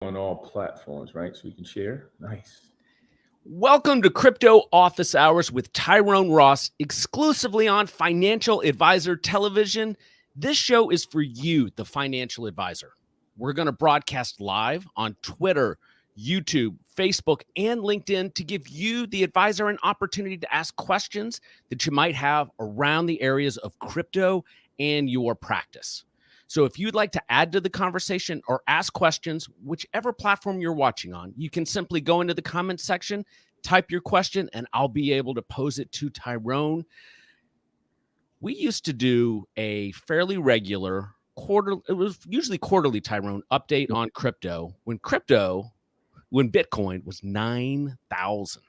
on all platforms, right? So we can share. Nice. Welcome to Crypto Office Hours with Tyrone Ross, exclusively on Financial Advisor Television. This show is for you, the financial advisor. We're going to broadcast live on Twitter, YouTube, Facebook, and LinkedIn to give you, the advisor, an opportunity to ask questions that you might have around the areas of crypto and your practice. So if you'd like to add to the conversation or ask questions, whichever platform you're watching on, you can simply go into the comments section, type your question, and I'll be able to pose it to Tyrone. We used to do a fairly regular it was usually quarterly, Tyrone, update on crypto when Bitcoin was 9,000.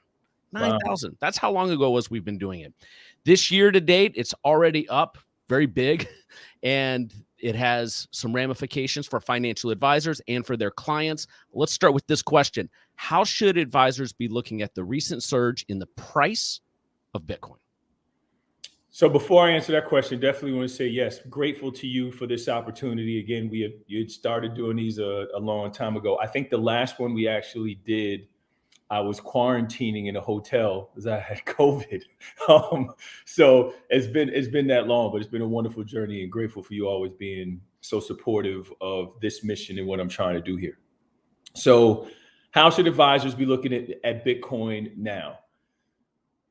9,000. Wow. That's how long ago it was we've been doing it. This year to date, it's already up very big, and it has some ramifications for financial advisors and for their clients. Let's start with this question. How should advisors be looking at the recent surge in the price of Bitcoin? So before I answer that question, definitely want to say, yes, grateful to you for this opportunity. Again, you had started doing these a long time ago. I think the last one we actually did, I was quarantining in a hotel because I had COVID. So it's been that long, but it's been a wonderful journey, and grateful for you always being so supportive of this mission and what I'm trying to do here. So how should advisors be looking at Bitcoin now?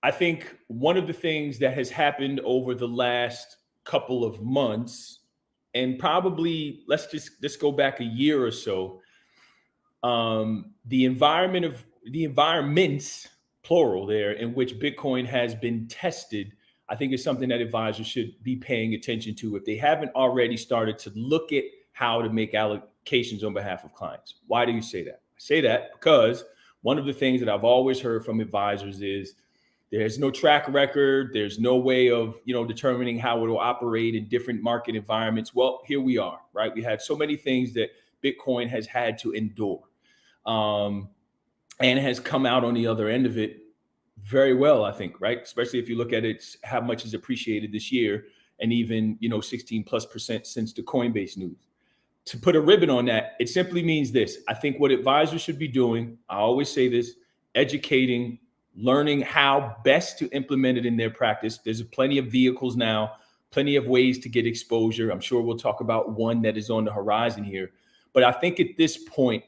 I think one of the things that has happened over the last couple of months, and probably let's just go back a year or so, the environments, plural there, in which Bitcoin has been tested, I think is something that advisors should be paying attention to if they haven't already started to look at how to make allocations on behalf of clients. Why do you say that? I say that because one of the things that I've always heard from advisors is there's no track record. There's no way of, determining how it will operate in different market environments. Well, here we are, right? We had so many things that Bitcoin has had to endure, and has come out on the other end of it very well, I think, right? Especially if you look at it, how much is appreciated this year, and even, 16+% since the Coinbase news. To put a ribbon on that, it simply means this. I think what advisors should be doing, I always say this, educating, learning how best to implement it in their practice. There's plenty of vehicles now, plenty of ways to get exposure. I'm sure we'll talk about one that is on the horizon here. But I think at this point,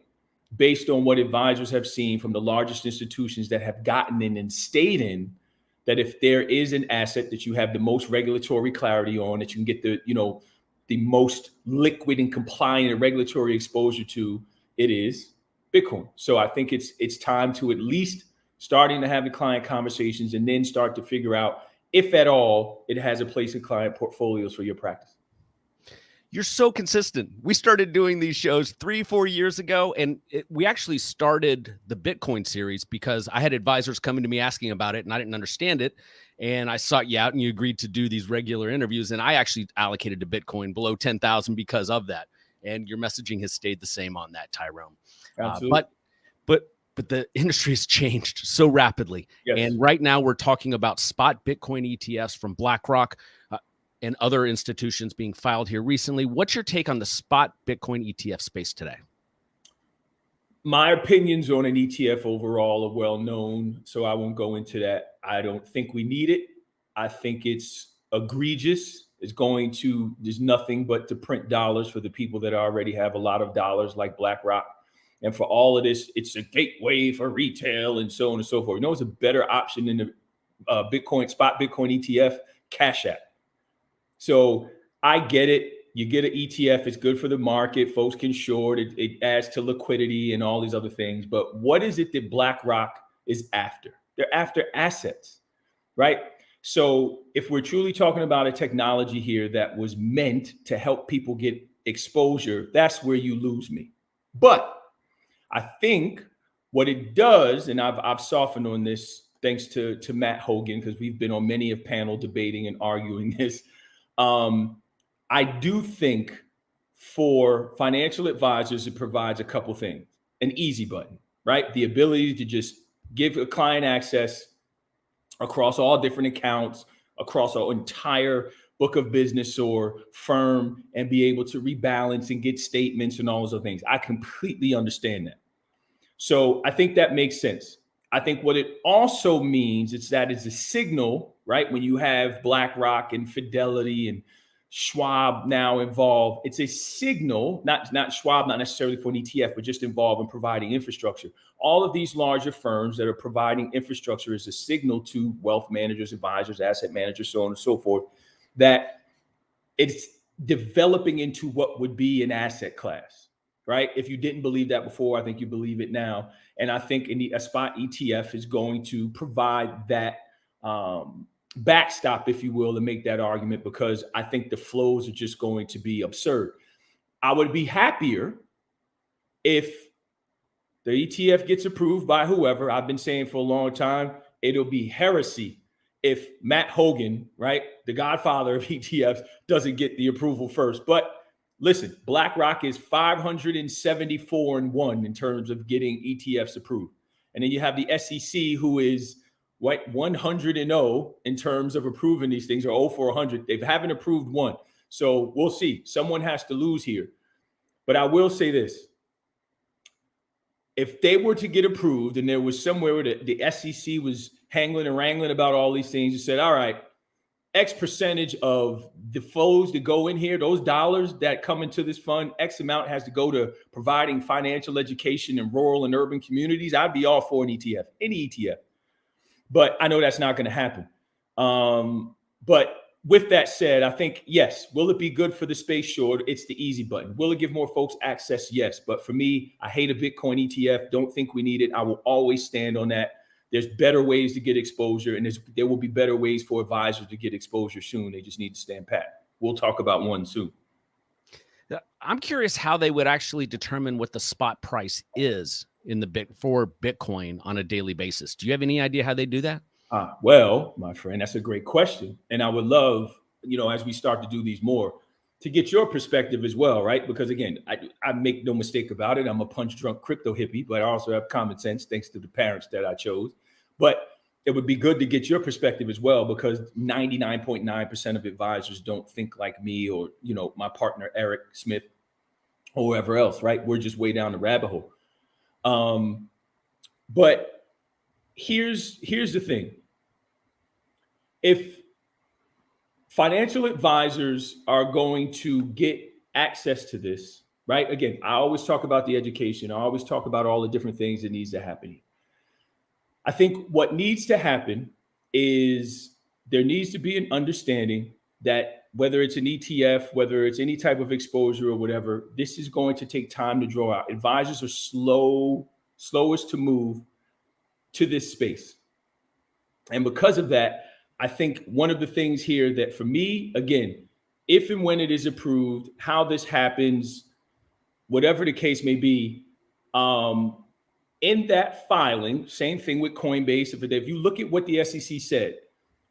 based on what advisors have seen from the largest institutions that have gotten in and stayed in, that if there is an asset that you have the most regulatory clarity on, that you can get the most liquid and compliant regulatory exposure to, it is Bitcoin. So I think it's time to at least starting to have the client conversations and then start to figure out if at all it has a place in client portfolios for your practice. You're so consistent. We started doing these shows 3-4 years ago, and we actually started the Bitcoin series because I had advisors coming to me asking about it, and I didn't understand it. And I sought you out, and you agreed to do these regular interviews. And I actually allocated to Bitcoin below 10,000 because of that. And your messaging has stayed the same on that, Tyrone. Absolutely. But the industry has changed so rapidly. Yes. And right now we're talking about spot Bitcoin ETFs from BlackRock and other institutions being filed here recently. What's your take on the spot Bitcoin ETF space today? My opinions on an ETF overall are well known, so I won't go into that. I don't think we need it. I think it's egregious. There's nothing but to print dollars for the people that already have a lot of dollars, like BlackRock. And for all of this, it's a gateway for retail and so on and so forth. It's a better option than the spot Bitcoin ETF, Cash App. So I get it. You get an ETF, it's good for the market. Folks can short it. It adds to liquidity and all these other things. But what is it that BlackRock is after? They're after assets, right? So if we're truly talking about a technology here that was meant to help people get exposure, that's where you lose me. But I think what it does, and I've softened on this thanks to Matt Hougan, because we've been on many a panel debating and arguing this. I do think for financial advisors, it provides a couple things. An easy button, right? The ability to just give a client access across all different accounts, across our entire book of business or firm and be able to rebalance and get statements and all those other things. I completely understand that. So I think that makes sense. I think what it also means is that it's a signal, right? When you have BlackRock and Fidelity and Schwab now involved, it's a signal, not Schwab, not necessarily for an ETF, but just involved in providing infrastructure. All of these larger firms that are providing infrastructure is a signal to wealth managers, advisors, asset managers, so on and so forth, that it's developing into what would be an asset class, right? If you didn't believe that before, I think you believe it now. And I think a spot ETF is going to provide that backstop, if you will, to make that argument, because I think the flows are just going to be absurd. I would be happier if the ETF gets approved by whoever. I've been saying for a long time, it'll be heresy if Matt Hougan, right, the godfather of ETFs, doesn't get the approval first. But listen, BlackRock is 574-1 in terms of getting ETFs approved. And then you have the SEC, who is 100-0 in terms of approving these things, or 0 for 100. They haven't approved one. So we'll see. Someone has to lose here. But I will say this. If they were to get approved and there was somewhere where the SEC was hangling and wrangling about all these things, you said, all right, X percentage of the flows that go in here, those dollars that come into this fund, X amount has to go to providing financial education in rural and urban communities, I'd be all for an ETF, any ETF. But I know that's not going to happen. But with that said, I think, yes, will it be good for the space? Sure. It's the easy button. Will it give more folks access? Yes. But for me, I hate a Bitcoin ETF. Don't think we need it. I will always stand on that. There's better ways to get exposure, and there will be better ways for advisors to get exposure soon. They just need to stand pat. We'll talk about one soon. I'm curious how they would actually determine what the spot price is for Bitcoin on a daily basis. Do you have any idea how they do that? Well, my friend, that's a great question. And I would love, as we start to do these more, to get your perspective as well, right? Because again, I make no mistake about it. I'm a punch drunk crypto hippie, but I also have common sense thanks to the parents that I chose. But it would be good to get your perspective as well, because 99.9% of advisors don't think like me or, my partner, Eric Smith, or whoever else, right? We're just way down the rabbit hole. But here's the thing. If financial advisors are going to get access to this, right? Again, I always talk about the education. I always talk about all the different things that needs to happen. I think what needs to happen is there needs to be an understanding that whether it's an ETF, whether it's any type of exposure or whatever, this is going to take time to draw out. Advisors are slowest to move to this space. And because of that, I think one of the things here that for me, again, if and when it is approved, how this happens, whatever the case may be, in that filing, same thing with Coinbase. If you look at what the SEC said,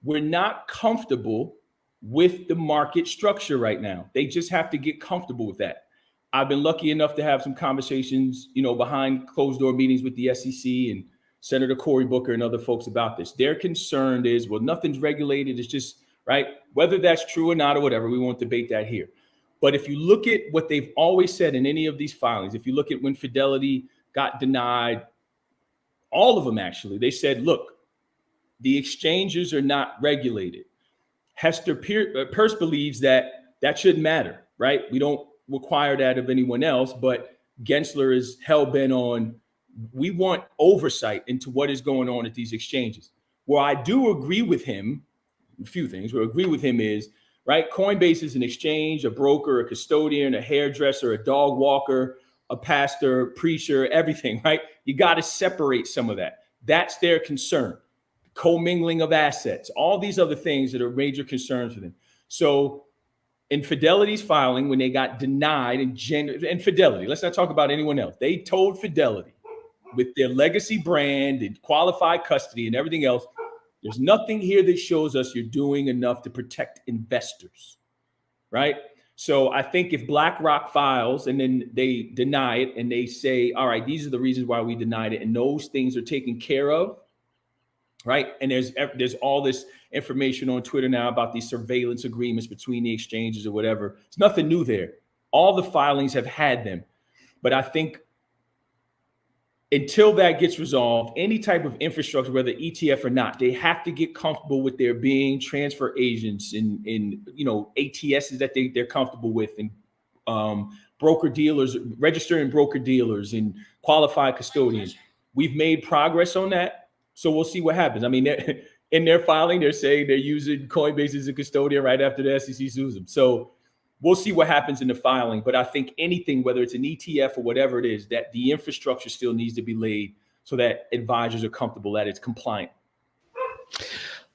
we're not comfortable with the market structure right now. They just have to get comfortable with that. I've been lucky enough to have some conversations, behind closed door meetings with the SEC and Senator Cory Booker and other folks about this. Their concern is, well, nothing's regulated. It's just, right? Whether that's true or not or whatever, we won't debate that here. But if you look at what they've always said in any of these filings, if you look at when Fidelity got denied, all of them actually, they said, look, the exchanges are not regulated. Hester Peirce believes that shouldn't matter, right? We don't require that of anyone else, but Gensler is hell-bent on, we want oversight into what is going on at these exchanges. Where I do agree with him, a few things, where I agree with him is, right, Coinbase is an exchange, a broker, a custodian, a hairdresser, a dog walker, a pastor, preacher, everything, right? You got to separate some of that. That's their concern. Commingling of assets, all these other things that are major concerns for them. So in Fidelity's filing, when they got denied, and Fidelity, let's not talk about anyone else. They told Fidelity, with their legacy brand and qualified custody and everything else, there's nothing here that shows us you're doing enough to protect investors, right? So I think if BlackRock files and then they deny it and they say, all right, these are the reasons why we denied it, and those things are taken care of, right? And there's all this information on Twitter now about these surveillance agreements between the exchanges or whatever. It's nothing new there. All the filings have had them. But I think until that gets resolved, any type of infrastructure, whether ETF or not, they have to get comfortable with there being transfer agents and ATSs that they're comfortable with, and broker dealers, registering broker dealers and qualified custodians. We've made progress on that. So we'll see what happens. I mean, in their filing, they're saying they're using Coinbase as a custodian right after the SEC sues them. So we'll see what happens in the filing. But I think anything, whether it's an ETF or whatever it is, that the infrastructure still needs to be laid so that advisors are comfortable that it's compliant.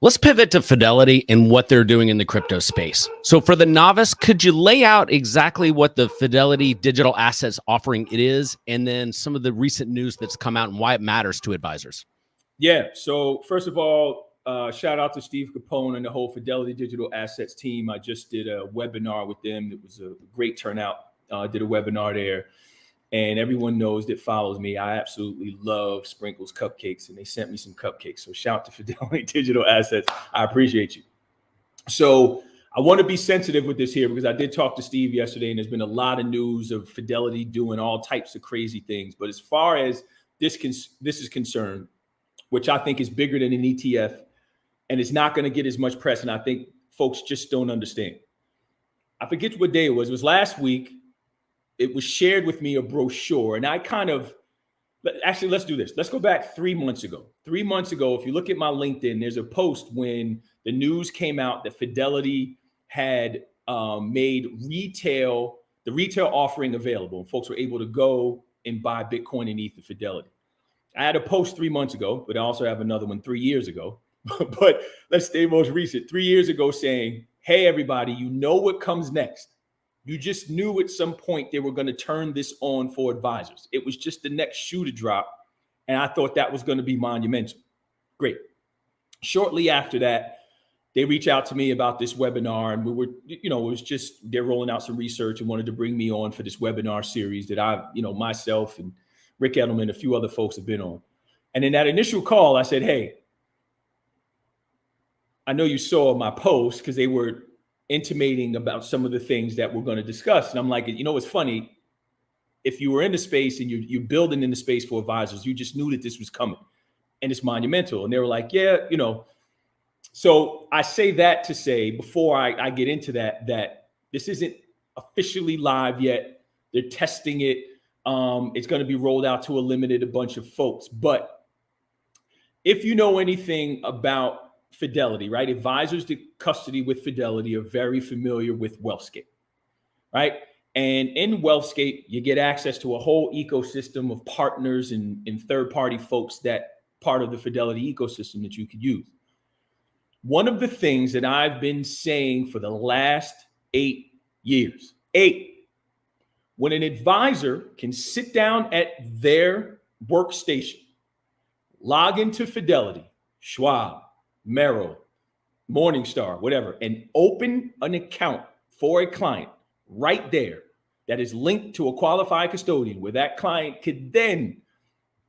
Let's pivot to Fidelity and what they're doing in the crypto space. So for the novice, could you lay out exactly what the Fidelity digital assets offering it is, and then some of the recent news that's come out and why it matters to advisors? Yeah. So first of all, shout out to Steve Capone and the whole Fidelity Digital Assets team. I just did a webinar with them. It was a great turnout. Did a webinar there. And everyone knows that follows me, I absolutely love Sprinkles cupcakes, and they sent me some cupcakes. So shout to Fidelity Digital Assets. I appreciate you. So I want to be sensitive with this here because I did talk to Steve yesterday, and there's been a lot of news of Fidelity doing all types of crazy things. But as far as this is concerned, which I think is bigger than an ETF, and it's not going to get as much press, and I think folks just don't understand. I forget what day it was. It was last week. It was shared with me a brochure, and I actually, let's do this. Let's go back 3 months ago. 3 months ago, if you look at my LinkedIn, there's a post when the news came out that Fidelity had made the retail offering available, and folks were able to go and buy Bitcoin and ETH at Fidelity. I had a post 3 months ago, but I also have another one 3 years ago. But let's stay most recent. 3 years ago saying, hey, everybody, you know what comes next. You just knew at some point they were going to turn this on for advisors. It was just the next shoe to drop. And I thought that was going to be monumental. Great. Shortly after that, they reached out to me about this webinar, and we were, it was just, they're rolling out some research and wanted to bring me on for this webinar series that I, myself and Rick Edelman and a few other folks have been on. And in that initial call, I said, hey, I know you saw my post, because they were intimating about some of the things that we're going to discuss. And I'm like, it's funny. If you were in the space and you're building in the space for advisors, you just knew that this was coming and it's monumental. And they were like, yeah, So I say that to say, before I get into that this isn't officially live yet. They're testing it. It's going to be rolled out to a bunch of folks. But if you know anything about Fidelity, right? Advisors to custody with Fidelity are very familiar with Wealthscape, right? And in Wealthscape, you get access to a whole ecosystem of partners and third-party folks that part of the Fidelity ecosystem that you could use. One of the things that I've been saying for the last 8 years, when an advisor can sit down at their workstation, log into Fidelity, Schwab, Merrill, Morningstar, whatever, and open an account for a client right there that is linked to a qualified custodian, where that client could then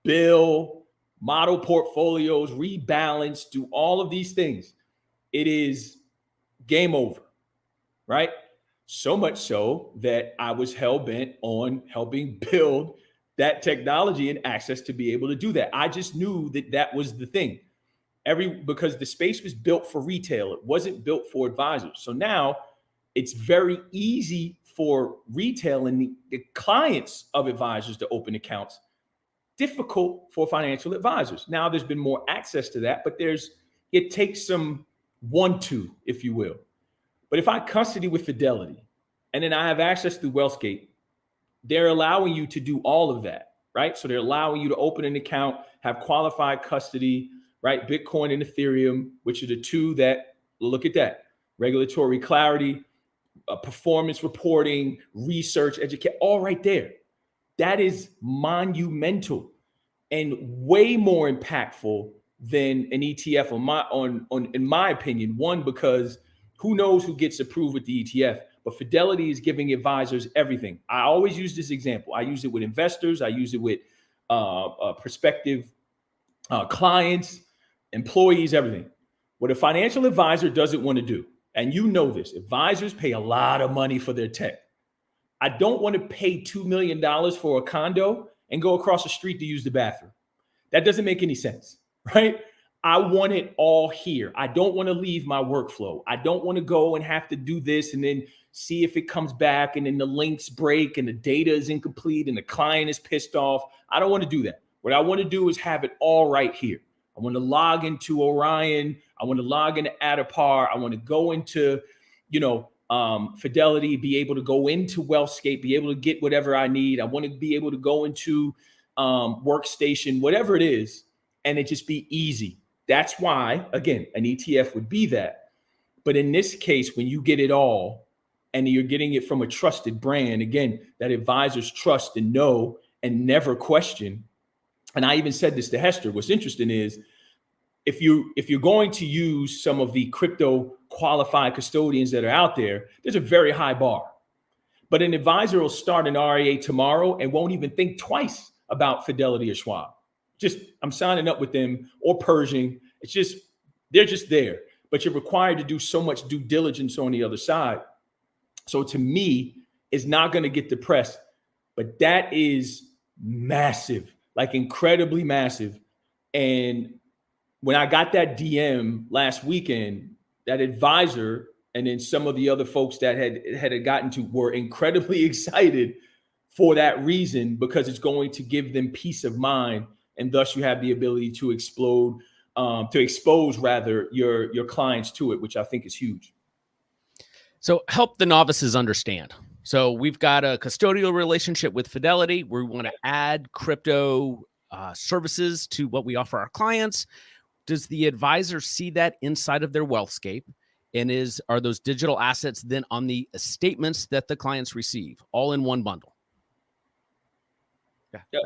bill, model portfolios, rebalance, do all of these things. It is game over, right? So much so that I was hell-bent on helping build that technology and access to be able to do that. I just knew that was the thing. Because the space was built for retail. It wasn't built for advisors. So now it's very easy for retail and the clients of advisors to open accounts. Difficult for financial advisors. Now there's been more access to that, but it takes some 1-2, if you will. But if I custody with Fidelity and then I have access through Wealthscape, they're allowing you to do all of that, right? So they're allowing you to open an account, have qualified custody, right? Bitcoin and Ethereum, which are the two that, look at that, regulatory clarity, performance reporting, research, educate, all right there. That is monumental and way more impactful than an ETF in my opinion. One, because who knows who gets approved with the ETF, but Fidelity is giving advisors everything. I always use this example. I use it with investors. I use it with prospective clients, employees, everything. What a financial advisor doesn't want to do, and you know this, advisors pay a lot of money for their tech. I don't want to pay $2 million for a condo and go across the street to use the bathroom. That doesn't make any sense, right? I want it all here. I don't want to leave my workflow. I don't want to go and have to do this and then see if it comes back and then the links break and the data is incomplete and the client is pissed off. I don't want to do that. What I want to do is have it all right here. I want to log into Orion. I want to log into Adapar. I want to go into, Fidelity, be able to go into Wealthscape, be able to get whatever I need. I want to be able to go into Workstation, whatever it is, and it just be easy. That's why, again, an ETF would be that. But in this case, when you get it all and you're getting it from a trusted brand, again, that advisors trust and know and never question. And I even said this to Hester. What's interesting is if you're going to use some of the crypto qualified custodians that are out there, there's a very high bar. But an advisor will start an RIA tomorrow and won't even think twice about Fidelity or Schwab. Just, I'm signing up with them or Pershing. It's just, they're just there. But you're required to do so much due diligence on the other side. So to me, it's not going to get depressed. But that is massive, like incredibly massive. And when I got that DM last weekend, that advisor and then some of the other folks that had gotten to were incredibly excited for that reason, because it's going to give them peace of mind. And thus you have the ability to expose your clients to it, which I think is huge. So help the novices understand. So we've got a custodial relationship with Fidelity. We want to add crypto services to what we offer our clients. Does the advisor see that inside of their Wealthscape? And are those digital assets then on the statements that the clients receive, all in one bundle? Yeah.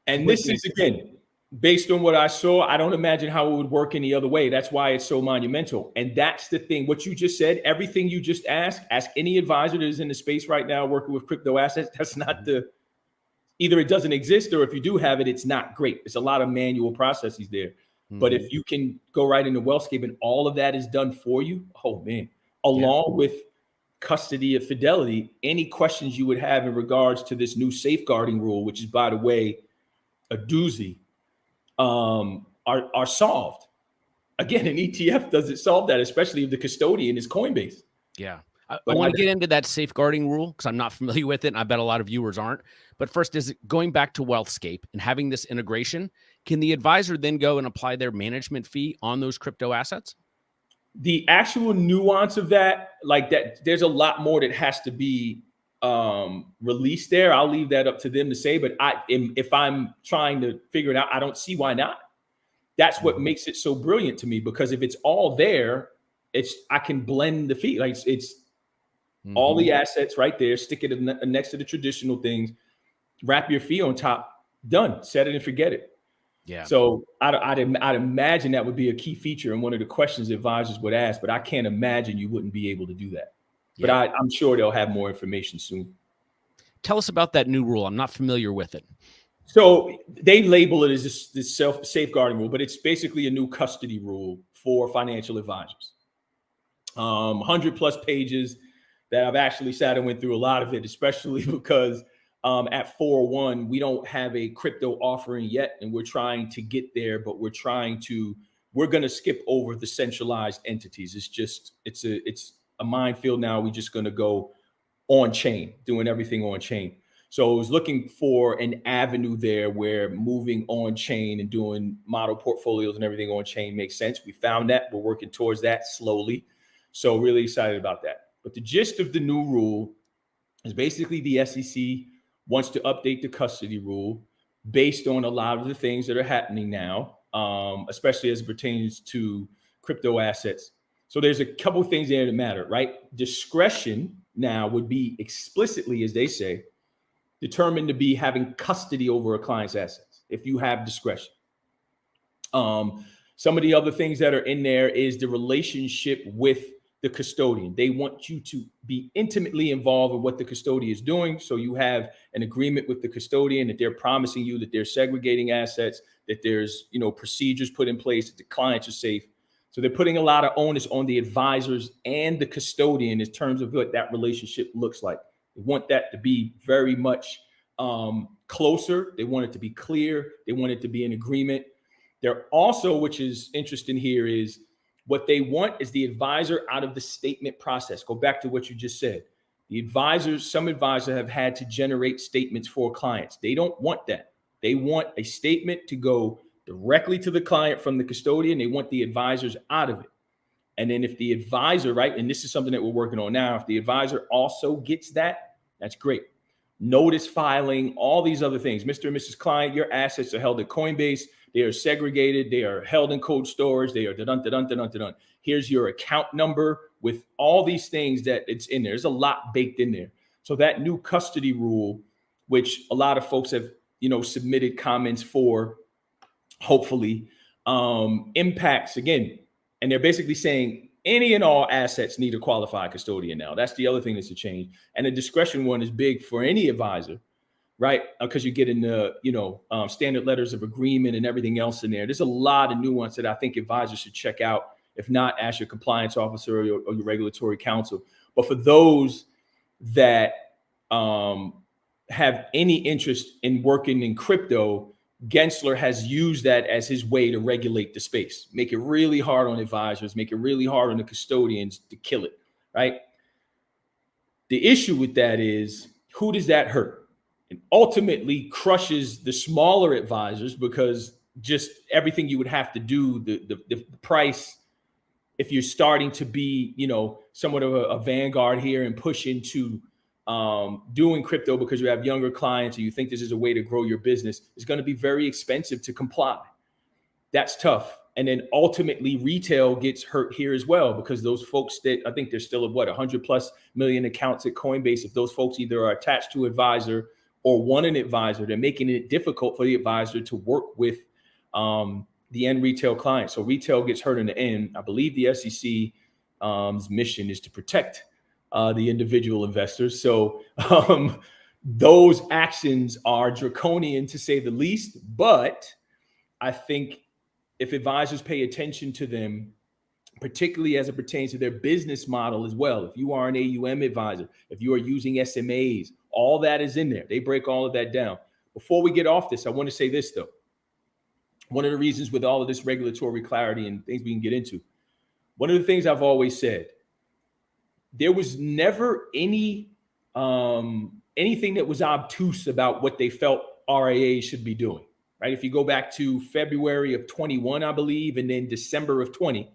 And this is, again, based on what I saw, I don't imagine how it would work any other way. That's why it's so monumental. And that's the thing. What you just said, everything you just ask any advisor that is in the space right now working with crypto assets. That's not either it doesn't exist, or if you do have it, it's not great. It's a lot of manual processes there. Mm-hmm. But if you can go right into Wealthscape and all of that is done for you, oh man, along with custody of Fidelity, any questions you would have in regards to this new safeguarding rule, which is, by the way, a doozy, are solved. Again, an ETF doesn't solve that, especially if the custodian is Coinbase. Yeah. I want to get into that safeguarding rule because I'm not familiar with it, and I bet a lot of viewers aren't. But first, is it going back to Wealthscape and having this integration, can the advisor then go and apply their management fee on those crypto assets? The actual nuance of that, like that, there's a lot more that has to be released there. I'll leave that up to them to say, but if I'm trying to figure it out, I don't see why not. That's what makes it so brilliant to me, because if it's all there, I can blend the fee. Like it's all the assets right there, stick it next to the traditional things, wrap your fee on top, done, set it and forget it. Yeah. So I'd imagine that would be a key feature and one of the questions advisors would ask, but I can't imagine you wouldn't be able to do that. Yeah. But I'm sure they'll have more information soon. Tell us about that new rule. I'm not familiar with it. So they label it as this safeguarding rule, but it's basically a new custody rule for financial advisors. 100 plus pages that I've actually sat and went through a lot of it, especially because at 401, we don't have a crypto offering yet, and we're trying to get there, but we're going to skip over the centralized entities. It's a minefield now. We're just going to go on chain, doing everything on chain. So I was looking for an avenue there where moving on chain and doing model portfolios and everything on chain makes sense. We found that. We're working towards that slowly. So really excited about that. But the gist of the new rule is basically the SEC wants to update the custody rule based on a lot of the things that are happening now, especially as it pertains to crypto assets. So there's a couple of things there that matter, right? Discretion now would be explicitly, as they say, determined to be having custody over a client's assets if you have discretion. Some of the other things that are in there is the relationship with the custodian. They want you to be intimately involved in what the custodian is doing. So you have an agreement with the custodian that they're promising you that they're segregating assets, that there's, procedures put in place, that the clients are safe. So they're putting a lot of onus on the advisors and the custodian in terms of what that relationship looks like. They want that to be very much closer. They want it to be clear. They want it to be an agreement. They're also, which is interesting here, is what they want is the advisor out of the statement process. Go back to what you just said. Some advisors have had to generate statements for clients. They don't want that. They want a statement to go directly to the client from the custodian. They want the advisors out of it. And then if the advisor, right, and this is something that we're working on now, if the advisor also gets that, that's great. Notice filing, all these other things. Mr. and Mrs. Client, your assets are held at Coinbase. They are segregated. They are held in cold storage. They are dun. Here's your account number with all these things that it's in there. There's a lot baked in there. So that new custody rule, which a lot of folks have, submitted comments for, hopefully, impacts again. And they're basically saying any and all assets need a qualified custodian now. That's the other thing that's a change. And the discretion one is big for any advisor, right? Because you get in the, standard letters of agreement and everything else in there. There's a lot of nuance that I think advisors should check out. If not, ask your compliance officer or your regulatory counsel. But for those that have any interest in working in crypto, Gensler has used that as his way to regulate the space, make it really hard on advisors, make it really hard on the custodians to kill it, right? The issue with that is, who does that hurt? It ultimately crushes the smaller advisors, because just everything you would have to do, the price, if you're starting to be, somewhat of a vanguard here and push into doing crypto because you have younger clients or you think this is a way to grow your business, is going to be very expensive to comply. That's tough. And then ultimately retail gets hurt here as well, because those folks that I think there's still 100+ million accounts at Coinbase. If those folks either are attached to advisor or want an advisor, they're making it difficult for the advisor to work with the end retail client. So retail gets hurt in the end. I believe the SEC's mission is to protect the individual investors. So those actions are draconian to say the least, but I think if advisors pay attention to them, particularly as it pertains to their business model as well, if you are an AUM advisor, if you are using SMAs, all that is in there. They break all of that down. Before we get off this, I want to say this though. One of the reasons with all of this regulatory clarity and things we can get into, one of the things I've always said, there was never anything that was obtuse about what they felt RIAs should be doing, right? If you go back to February of 21, I believe, and then December of 20,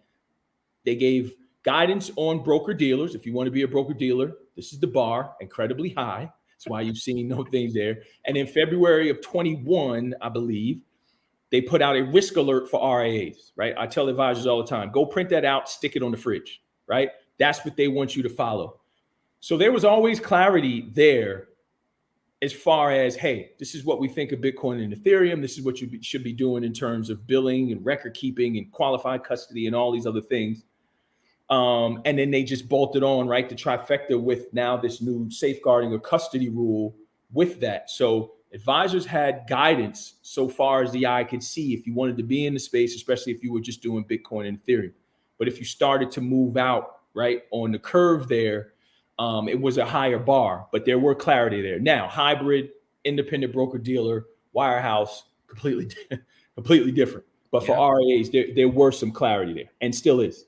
they gave guidance on broker dealers. If you want to be a broker dealer, this is the bar, incredibly high. That's why you've seen no things there. And in February of 21, I believe, they put out a risk alert for RIAs, right? I tell advisors all the time, go print that out, stick it on the fridge, right? That's what they want you to follow. So there was always clarity there as far as, hey, this is what we think of Bitcoin and Ethereum. This is what you should be doing in terms of billing and record keeping and qualified custody and all these other things. And then they just bolted on, right, the trifecta with now this new safeguarding or custody rule with that. So advisors had guidance so far as the eye could see if you wanted to be in the space, especially if you were just doing Bitcoin and Ethereum. But if you started to move out, right, on the curve there, it was a higher bar, but there were clarity there. Now, hybrid, independent broker dealer, wirehouse, completely different. But for RIAs, there were some clarity there and still is.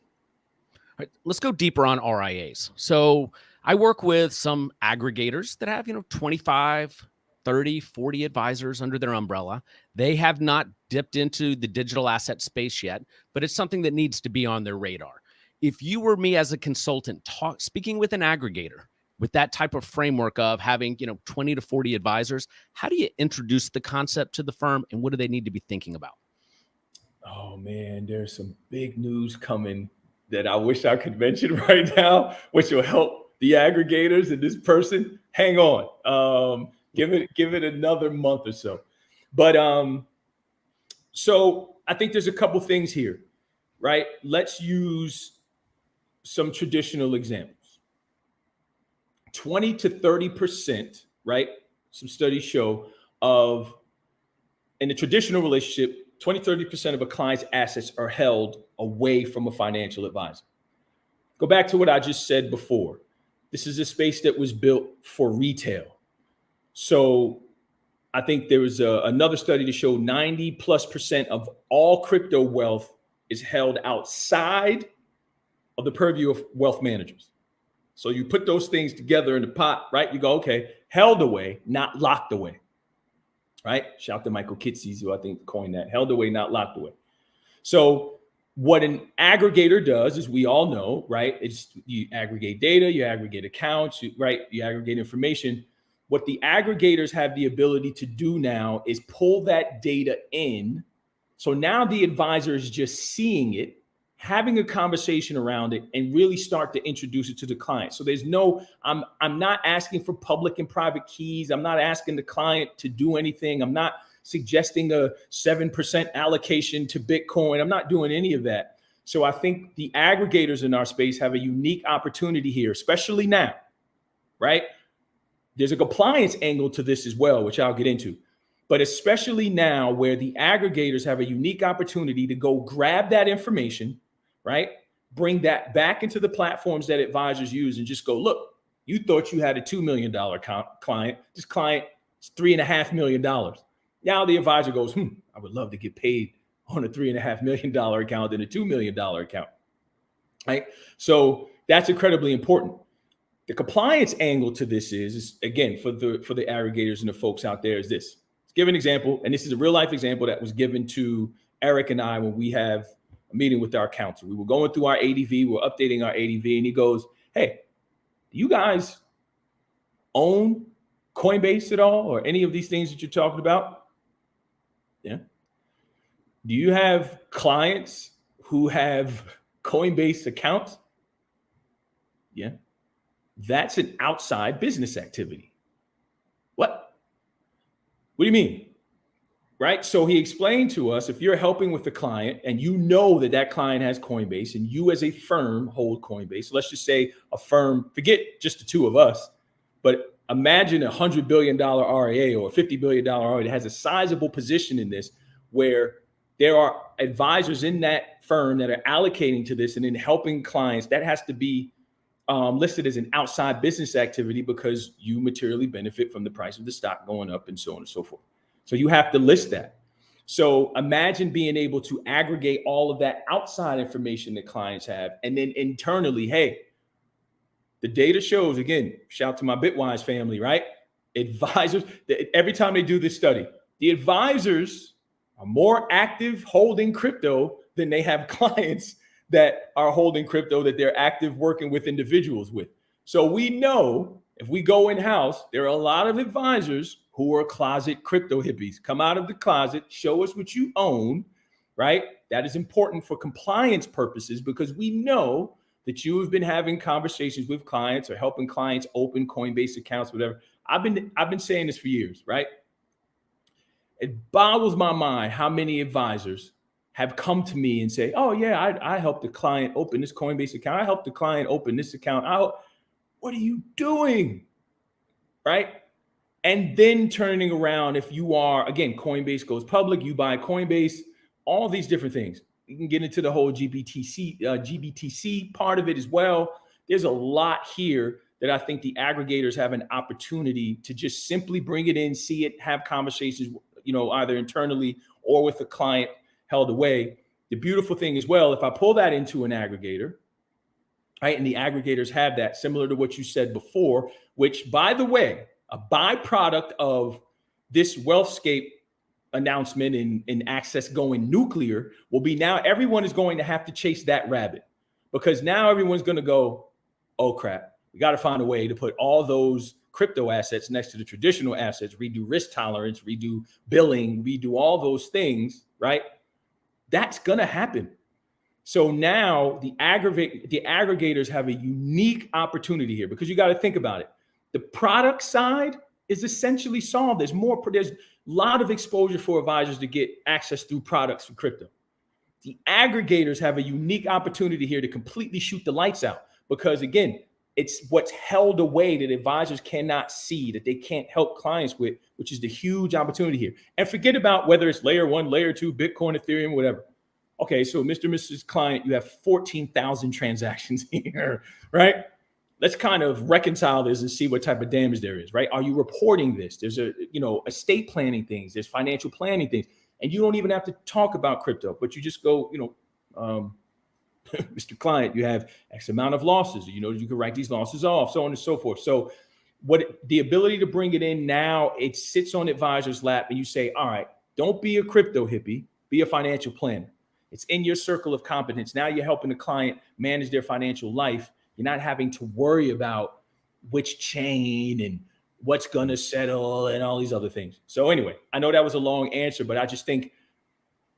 All right, let's go deeper on RIAs. So I work with some aggregators that have, 25, 30, 40 advisors under their umbrella. They have not dipped into the digital asset space yet, but it's something that needs to be on their radar. If you were me as a consultant, speaking with an aggregator with that type of framework of having, 20 to 40 advisors, how do you introduce the concept to the firm and what do they need to be thinking about? Oh man, there's some big news coming that I wish I could mention right now, which will help the aggregators and this person. Hang on. Give it another month or so. But so I think there's a couple things here, right? Let's use some traditional examples. 20 to 30%, right? Some studies show of, in a traditional relationship, 20, 30% of a client's assets are held away from a financial advisor. Go back to what I just said before. This is a space that was built for retail. So I think there was another study to show 90+% of all crypto wealth is held outside of the purview of wealth managers. So you put those things together in the pot, right? You go, okay, held away, not locked away, right? Shout out to Michael Kitces, who I think coined that, held away, not locked away. So what an aggregator does, as we all know, right? It's you aggregate data, you aggregate accounts, right? You aggregate information. What the aggregators have the ability to do now is pull that data in. So now the advisor is just seeing it, having a conversation around it, and really start to introduce it to the client. So there's no, I'm not asking for public and private keys. I'm not asking the client to do anything. I'm not suggesting a 7% allocation to Bitcoin. I'm not doing any of that. So I think the aggregators in our space have a unique opportunity here, especially now, right? There's a compliance angle to this as well, which I'll get into. But especially now where the aggregators have a unique opportunity to go grab that information, right? Bring that back into the platforms that advisors use and just go, look, you thought you had a $2 million client. This client is $3.5 million. Now the advisor goes, I would love to get paid on a $3.5 million account than a $2 million account, right? So that's incredibly important. The compliance angle to this is again, for the aggregators and the folks out there is this. Let's give an example, and this is a real life example that was given to Eric and I when we have a meeting with our counsel. We were going through our ADV, we're updating our ADV, and he goes, hey, do you guys own Coinbase at all or any of these things that you're talking about? Yeah. Do you have clients who have Coinbase accounts? Yeah. That's an outside business activity. What do you mean? Right? So he explained to us, if you're helping with the client and you know that that client has Coinbase and you as a firm hold Coinbase, so let's just say a firm, forget just the two of us, but imagine $100 billion RIA or $50 billion RIA that has a sizable position in this, where there are advisors in that firm that are allocating to this and then helping clients. That has to be listed as an outside business activity because you materially benefit from the price of the stock going up and so on and so forth. So you have to list that. So imagine being able to aggregate all of that outside information that clients have. And then internally, hey, the data shows, again, shout out to my Bitwise family, right? Advisors, every time they do this study, the advisors are more active holding crypto than they have clients that are holding crypto that they're active working with individuals with. So we know if we go in-house, there are a lot of advisors who are closet crypto hippies. Come out of the closet, show us what you own, right? That is important for compliance purposes because we know that you have been having conversations with clients or helping clients open Coinbase accounts, whatever. I've been saying this for years, right? It boggles my mind how many advisors have come to me and say, oh yeah, I helped the client open this Coinbase account. I helped the client open this account. What are you doing? Right? And then turning around, if you are, again, Coinbase goes public, you buy Coinbase, all these different things. You can get into the whole GBTC part of it as well. There's a lot here that I think the aggregators have an opportunity to just simply bring it in, see it, have conversations, either internally or with the client held away. The beautiful thing as well, if I pull that into an aggregator, right, and the aggregators have that, similar to what you said before, which, by the way, a byproduct of this Wealthscape announcement and access going nuclear will be now everyone is going to have to chase that rabbit, because now everyone's going to go, oh crap, we got to find a way to put all those crypto assets next to the traditional assets, redo risk tolerance, redo billing, redo all those things, right? That's going to happen. So now the aggregators have a unique opportunity here, because you got to think about it. The product side is essentially solved. There's a lot of exposure for advisors to get access through products for crypto. The aggregators have a unique opportunity here to completely shoot the lights out because, again, it's what's held away that advisors cannot see, that they can't help clients with, which is the huge opportunity here. And forget about whether it's layer 1, layer 2, Bitcoin, Ethereum, whatever. Okay, so Mr. and Mrs. Client, you have 14,000 transactions here, right? Let's kind of reconcile this and see what type of damage there is, right? Are you reporting this? There's estate planning things, there's financial planning things, and you don't even have to talk about crypto, but you just go, Mr. Client, you have X amount of losses, you can write these losses off, so on and so forth. So the ability to bring it in now, it sits on advisor's lap and you say, all right, don't be a crypto hippie, be a financial planner. It's in your circle of competence. Now you're helping the client manage their financial life. You're not having to worry about which chain and what's going to settle and all these other things. So anyway, I know that was a long answer, but I just think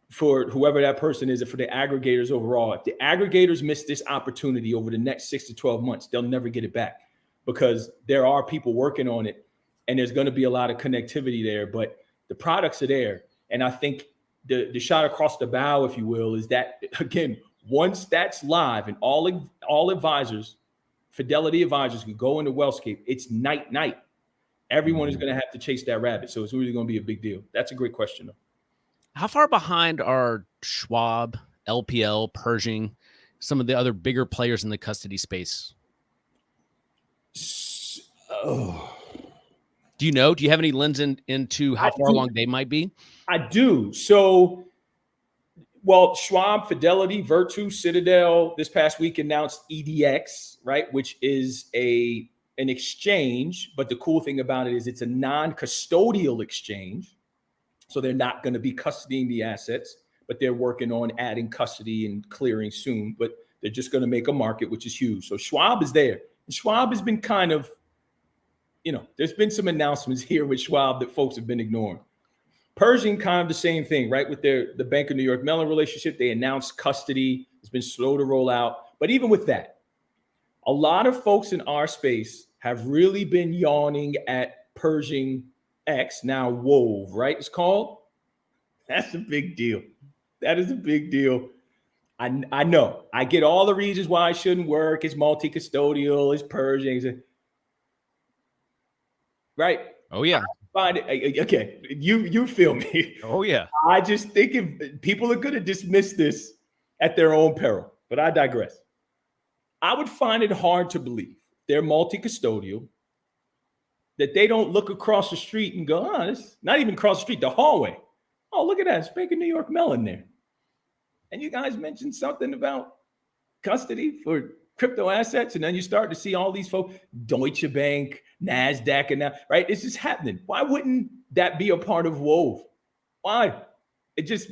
for whoever that person is and for the aggregators overall, if the aggregators miss this opportunity over the next 6 to 12 months, they'll never get it back because there are people working on it and there's going to be a lot of connectivity there, but the products are there. And I think the shot across the bow, if you will, is that, again, once that's live and all advisors, Fidelity advisors can go into Wealthscape, it's night. Everyone is going to have to chase that rabbit. So it's really going to be a big deal. That's a great question, though. How far behind are Schwab, LPL, Pershing, some of the other bigger players in the custody space? Do you know? Do you have any lens into how far along they might be? I do. So, well, Schwab, Fidelity, Virtu, Citadel this past week announced EDX, right, which is an exchange. But the cool thing about it is it's a non-custodial exchange. So they're not going to be custodying the assets, but they're working on adding custody and clearing soon. But they're just going to make a market, which is huge. So Schwab is there. And Schwab has been kind of, there's been some announcements here with Schwab that folks have been ignoring. Pershing, kind of the same thing, right? With the Bank of New York Mellon relationship, they announced custody. It's been slow to roll out. But even with that, a lot of folks in our space have really been yawning at Pershing X, now Wove, right? It's called. That's a big deal. That is a big deal. I know. I get all the reasons why it shouldn't work. It's multi-custodial. It's Pershing. Right? Oh, yeah. Okay, you feel me. Oh, yeah. I just think if people are going to dismiss this at their own peril, but I digress. I would find it hard to believe they're multi-custodial, that they don't look across the street and go, it's not even across the street, the hallway. Oh, look at that. It's Bank of New York Mellon there. And you guys mentioned something about custody for crypto assets. And then you start to see all these folks, Deutsche Bank, NASDAQ, and now, right? It's just happening. Why wouldn't that be a part of Wove? Why? It just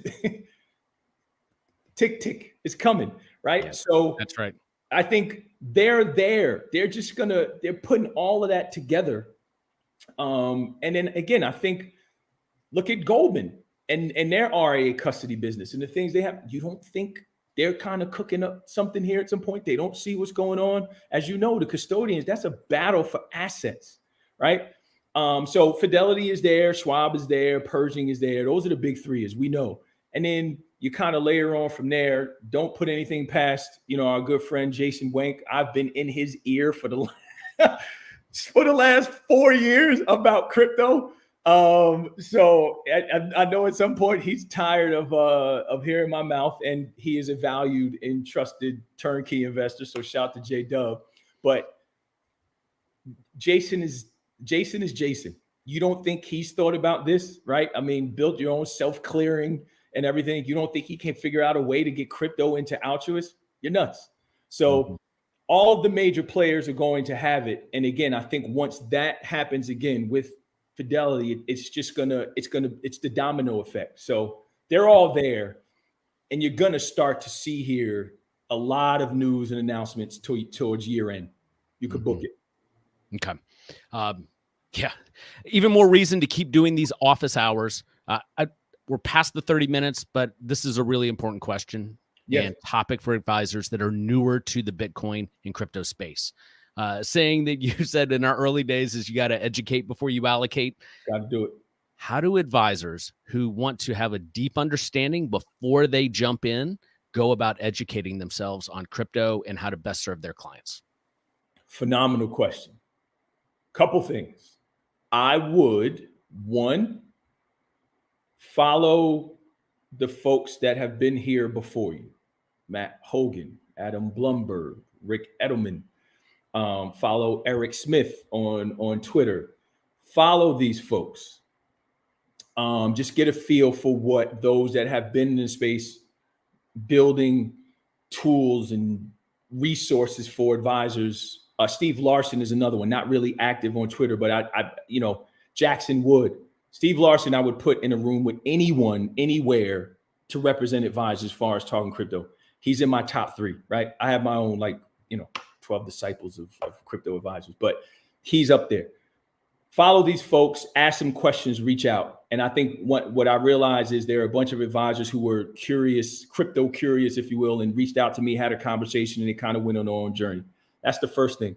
tick, it's coming, right? Yeah, so that's right. I think they're there. They're just they're putting all of that together. And then again, I think, look at Goldman and their RIA custody business and the things they have. You don't think they're kind of cooking up something here at some point? They don't see what's going on. As you know, the custodians, that's a battle for assets, right? So Fidelity is there, Schwab is there, Pershing is there. Those are the big three, as we know. And then you kind of layer on from there. Don't put anything past, our good friend Jason Wank. I've been in his ear for the last 4 years about crypto. So I know at some point he's tired of hearing my mouth, and he is a valued and trusted turnkey investor. So shout to J Dub. But Jason is Jason. You don't think he's thought about this, right? I mean, built your own self-clearing and everything. You don't think he can figure out a way to get crypto into altruists? You're nuts. So all of the major players are going to have it. And again, I think once that happens again with Fidelity, it's the domino effect. So they're all there, and you're going to start to see here a lot of news and announcements towards year end. You could book it. Okay. Yeah. Even more reason to keep doing these office hours. We're past the 30 minutes, but this is a really important question and topic for advisors that are newer to the Bitcoin and crypto space. Saying that you said in our early days is you got to educate before you allocate. Got to do it. how do advisors who want to have a deep understanding before they jump in go about educating themselves on crypto and how to best serve their clients? Phenomenal question. Couple things. I would, one, follow the folks that have been here before you. Matt Hougan, Adam Blumberg, Rick Edelman. Follow Eric Smith on Twitter. Follow these folks. Just get a feel for what those that have been in the space building tools and resources for advisors. Steve Larson is another one, not really active on Twitter, but I Jackson Wood. Steve Larson, I would put in a room with anyone, anywhere to represent advisors as far as talking crypto. He's in my top 3, right? I have my own 12 disciples of crypto advisors, but he's up there. Follow these folks, ask them questions, reach out. And I think what I realized is there are a bunch of advisors who were curious, crypto curious, if you will, and reached out to me, had a conversation, and they kind of went on their own journey. That's the first thing.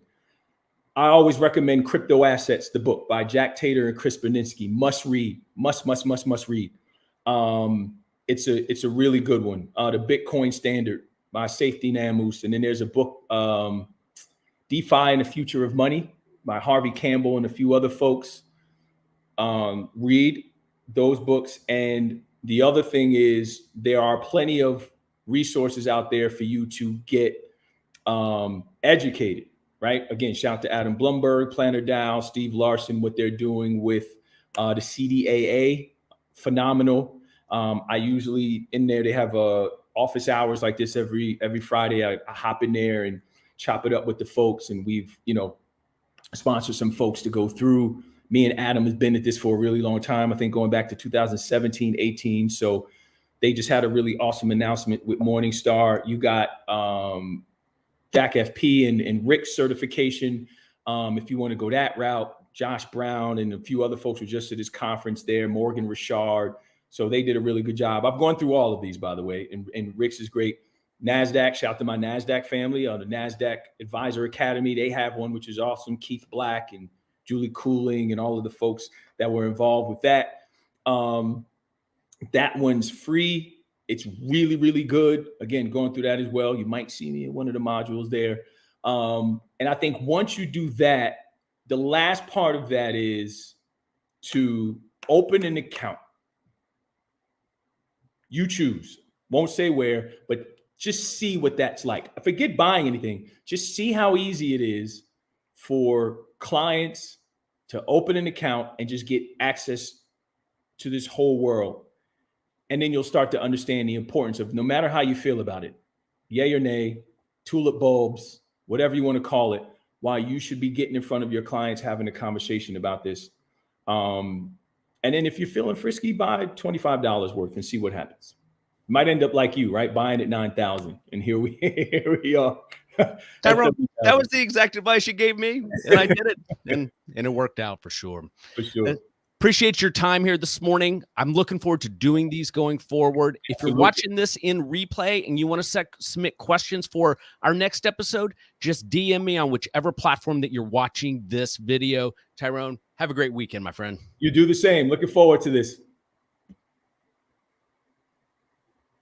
I always recommend Crypto Assets, the book by Jack Tater and Chris Berninsky. Must read, must read. It's a really good one. The Bitcoin Standard by Safety Namus. And then there's a book, DeFi and the Future of Money by Harvey Campbell and a few other folks. Read those books. And the other thing is there are plenty of resources out there for you to get educated, right? Again, shout out to Adam Blumberg, Planner Dow, Steve Larson, what they're doing with the CDAA, phenomenal. I usually in there, they have office hours like this every Friday. I hop in there and chop it up with the folks, and we've sponsored some folks to go through. Me and Adam has been at this for a really long time. I think going back to 2017, 18. So they just had a really awesome announcement with Morningstar. You got Jack FP and Rick's certification. If you want to go that route, Josh Brown and a few other folks were just at his conference there, Morgan Richard. So they did a really good job. I've gone through all of these, by the way, and Rick's is great. NASDAQ, shout out to my NASDAQ family, the NASDAQ Advisor Academy. They have one, which is awesome. Keith Black and Julie Cooling and all of the folks that were involved with that. That one's free. It's really, really good. Again, going through that as well. You might see me in one of the modules there. And I think once you do that, the last part of that is to open an account. You choose. Won't say where, but just see what that's like. Forget buying anything. Just see how easy it is for clients to open an account and just get access to this whole world. And then you'll start to understand the importance of, no matter how you feel about it, yay or nay, tulip bulbs, whatever you want to call it, why you should be getting in front of your clients, having a conversation about this. And then if you're feeling frisky, buy $25 worth and see what happens. Might end up like you, right? Buying at 9,000, and here we are. Tyrone, that was the exact advice you gave me, and I did it, and it worked out for sure. For sure. Appreciate your time here this morning. I'm looking forward to doing these going forward. If you're watching this in replay and you want to submit questions for our next episode, just DM me on whichever platform that you're watching this video. Tyrone, have a great weekend, my friend. You do the same. Looking forward to this.